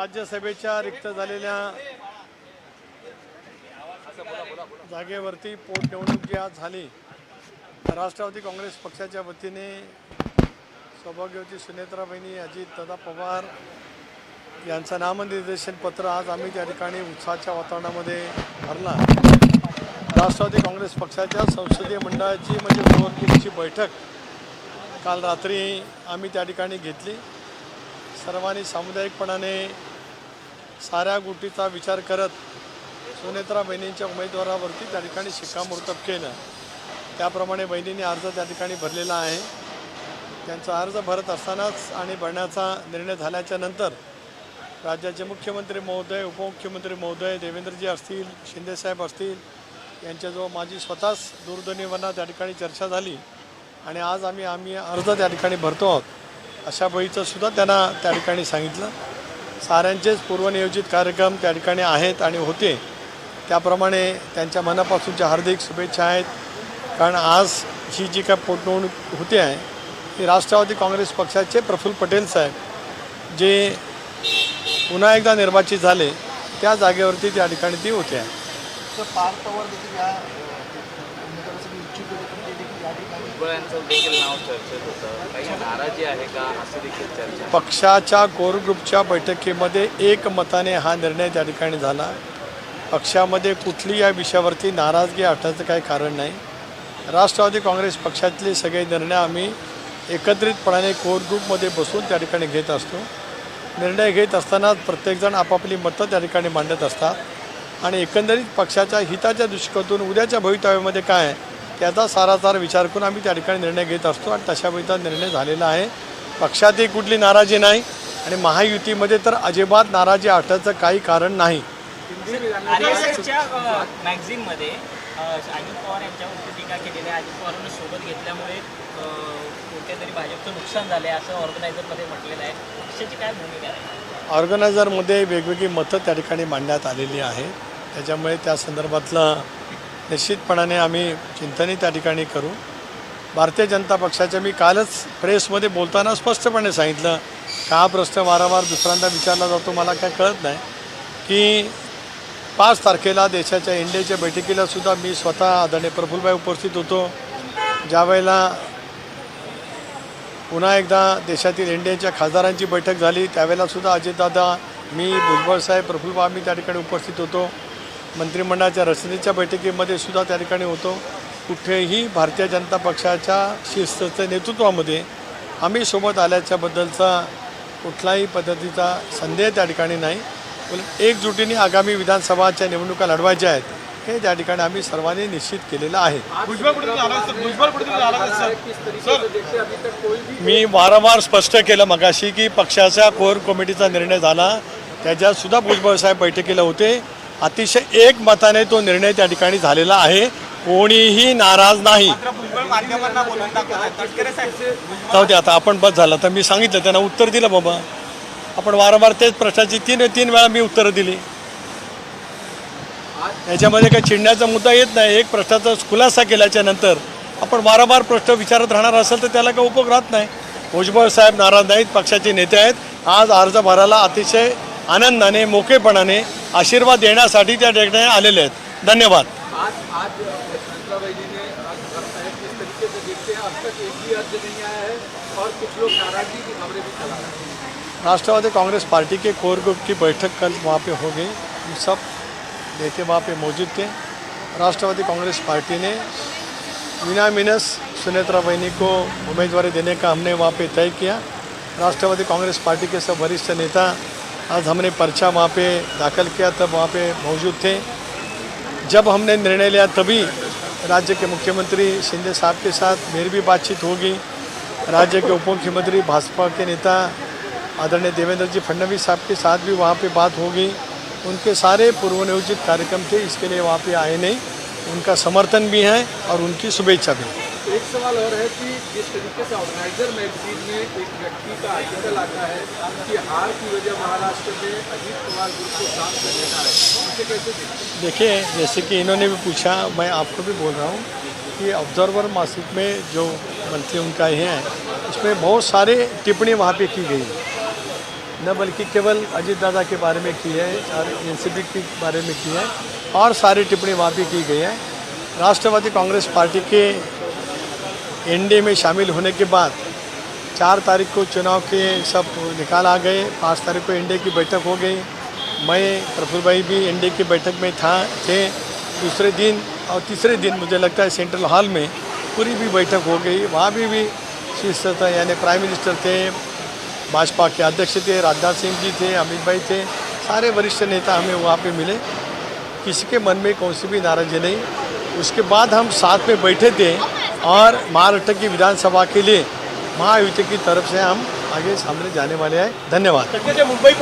राज्यसभेच्या रिक्त झालेल्या जागेवरती पोटनिवडणूक जी आज झाली, राष्ट्रवादी काँग्रेस पक्षाच्या वतीने सौभाग्यवती सुनेत्रा बहिणी अजितदादा पवार यांचं नामनिर्देशन पत्र आज आम्ही त्या ठिकाणी उत्साहाच्या वातावरणामध्ये भरला। राष्ट्रवादी काँग्रेस पक्षाच्या संसदीय मंडळाची म्हणजे कोर ग्रुपची बैठक काल रात्री आम्ही त्या ठिकाणी घेतली। सर्वांनी सामुदायिकपणाने साऱ्या गोष्टीचा विचार करत सुनेत्रा बहिणींच्या उमेदवारावरती त्या ठिकाणी शिक्कामोर्तब केलं। त्याप्रमाणे बहिणींनी अर्ज त्या ठिकाणी भरलेला आहे। त्यांचा अर्ज भरत असतानाच आणि भरण्याचा निर्णय झाल्याच्या नंतर राज्याचे मुख्यमंत्री महोदय, उपमुख्यमंत्री महोदय देवेंद्रजी असतील, शिंदेसाहेब असतील यांच्याजवळ माझी स्वतःच दूरध्वनीवरून त्या ठिकाणी चर्चा झाली आणि आज आम्ही अर्ज त्या ठिकाणी भरतो आहोत अशा बाईचं सुद्धा त्यांना त्या ठिकाणी सांगितलं। साऱ्यांचेच पूर्वनियोजित कार्यक्रम त्या ठिकाणी आहेत आणि होते, त्याप्रमाणे त्यांच्या मनापासूनच्या हार्दिक शुभेच्छा आहेत। कारण आज ही जी काय पोटनिवडणूक होते आहे ही राष्ट्रवादी काँग्रेस पक्षाचे प्रफुल्ल पटेल साहेब जे पुन्हा एकदा निर्वाचित झाले त्या जागेवरती त्या ठिकाणी ती होते आहे। पक्षाच्या कोर ग्रुपच्या बैठकीमध्ये एकमताने हा निर्णय त्या ठिकाणी झाला। पक्षामध्ये कुठली या विषयावरती नाराजगी असण्याचं काही कारण नाही। राष्ट्रवादी काँग्रेस पक्षातले सगळे निर्णय आम्ही एकत्रितपणाने कोर ग्रुपमध्ये बसून त्या ठिकाणी घेत असतो। निर्णय घेत असताना प्रत्येकजण आपापली मतं त्या ठिकाणी मांडत असतात आणि एकंदरीत पक्षाच्या हिताच्या दृष्टीकोनातून उद्याच्या भवितव्यामध्ये काय आहे त्याचा सारासार विचार करून आम्ही त्या ठिकाणी निर्णय घेत असतो आणि तशा पद्धतीचा निर्णय झालेला आहे। पक्षातही कुठली नाराजी नाही आणि महायुतीमध्ये तर अजिबात नाराजी असण्याचं काही कारण नाही। मॅगझिनमध्ये अजित पवार यांच्यावरती टीका केलेली आहे। अजित पवारांना सोबत घेतल्यामुळे कुठेतरी भाजपचं नुकसान झालं आहे असं ऑर्गनायझरमध्ये म्हटलेलं आहे। पक्षाची काय भूमिका आहे? ऑर्गनायझरमध्ये वेगवेगळी मतं त्या ठिकाणी मांडण्यात आलेली आहेत, त्याच्यामुळे त्या संदर्भातलं निश्चितपणाने आम्ही चिंतनही त्या ठिकाणी करू। भारतीय जनता पक्षाच्या मी कालच प्रेसमध्ये बोलताना स्पष्टपणे सांगितलं का हा प्रश्न वारंवार दुसऱ्यांदा विचारला जातो, मला काय कळत नाही की 5 तारखेला देशाच्या एनडीएच्या बैठकीला सुद्धा मी स्वतः आदरणीय प्रफुल्लभाई उपस्थित होतो। ज्यावेळेला पुन्हा एकदा देशातील एनडीएच्या खासदारांची बैठक झाली त्यावेळेला सुद्धा अजितदादा, मी, भुजबळसाहेब, प्रफुल्लभाई आम्ही त्या ठिकाणी उपस्थित होतो। मंत्रिमंडळाच्या रचनेच्या बैठकीमध्ये सुद्धा त्या ठिकाणी होतो। कुठेही भारतीय जनता पक्षाच्या शिस्तच्या नेतृत्वामध्ये आम्ही सोबत आल्याच्याबद्दलचा कुठलाही पद्धतीचा संदेह त्या ठिकाणी नाही। एकजुटीने आगामी विधानसभाच्या निवडणुका लढवायच्या आहेत हे त्या ठिकाणी आम्ही सर्वांनी निश्चित केलेलं आहे। मी वारंवार स्पष्ट केलं मगाशी की पक्षाच्या कोर कमिटीचा निर्णय झाला, त्याच्यात सुद्धा भुजबळ साहेब बैठकीला होते। अतिशय एकमताने तो निर्णय त्या ठिकाणी झालेला आहे, कोणीही नाराज नाही। जाऊ दे आता, आपण बस झालं तर मी सांगितलं त्यांना उत्तर दिलं बाबा, आपण वारंवार तेच प्रश्नाची तीन वेळा मी उत्तरं दिली। याच्यामध्ये काही चिडण्याचा मुद्दा येत नाही। एक प्रश्नाचा खुलासा केल्याच्या नंतर आपण वारंवार प्रश्न विचारत राहणार असेल तर त्याला काही उपयोग राहत नाही। भुजबळ साहेब नाराज नाहीत, पक्षाचे नेते आहेत। आज अर्ज भरायला अतिशय आनंदाने मोकेपणाने आशीर्वाद देण्यासाठी त्या ठिकाणी आलेले आहेत। धन्यवाद। राष्ट्रवादी कांग्रेस पार्टी के कोर ग्रुप की बैठक कल वहाँ पे हो गई, हम सब नेता वहाँ पे मौजूद थे। राष्ट्रवादी कांग्रेस पार्टी ने यूनानिमस सुनेत्रा बहिनी को उम्मीदवारी देने का हमने वहाँ पे तय किया। राष्ट्रवादी कांग्रेस पार्टी के सब वरिष्ठ नेता आज हमने पर्चा वहाँ पे दाखिल किया, तब वहाँ पे मौजूद थे। जब हमने निर्णय लिया तभी राज्य के मुख्यमंत्री शिंदे साहब के साथ मेरी भी बातचीत होगी। राज्य के उप मुख्यमंत्री भाजपा के नेता आदरणीय देवेंद्र जी फडणवीस साहब के साथ भी वहाँ पे बात होगी। उनके सारे पूर्वनियोजित कार्यक्रम थे, इसके लिए वहाँ पे आए नहीं। उनका समर्थन भी है और उनकी शुभेच्छा भी। एक सवाल और है कि जिस तरीके से ऑर्गेनाइजर मैगजीन में एक व्यक्ति का आर्टिकल आता है कि हार की वजह महाराष्ट्र में अजीत पवार ग्रुप को शांत कर देना है, उसे कैसे देखिए, जैसे कि इन्होंने भी पूछा, मैं आपको भी बोल रहा हूँ कि ऑब्जर्वर मासिक में जो मंथली उनका है उसमें बहुत सारे टिप्पणी वहाँ पे की गई। न बल्कि केवल अजीत दादा के बारे में की है और एनसीपी के बारे में की है और सारी टिप्पणी वहाँ भी की गई है। राष्ट्रवादी कांग्रेस पार्टी के एनडीए में शामिल होने के बाद 4 तारीख को चुनाव के सब निकाल आ गए। 5 तारीख को एनडीए की बैठक हो गई। मैं प्रफुल्ल भाई भी एनडीए की बैठक में थे। दूसरे दिन और तीसरे दिन मुझे लगता है सेंट्रल हॉल में पूरी भी बैठक हो गई। वहाँ भी शीर्षता यानी प्राइम मिनिस्टर थे, भाजपा के अध्यक्ष थे, राजनाथ सिंह जी थे, अमित भाई थे, सारे वरिष्ठ नेता हमें वहाँ पे मिले। किसी के मन में कौन सी भी नाराज़गी नहीं। उसके बाद हम साथ में बैठे थे और महाराष्ट्र की विधानसभा के लिए महायुति की तरफ से हम आगे सामने जाने वाले हैं। धन्यवाद। मुंबई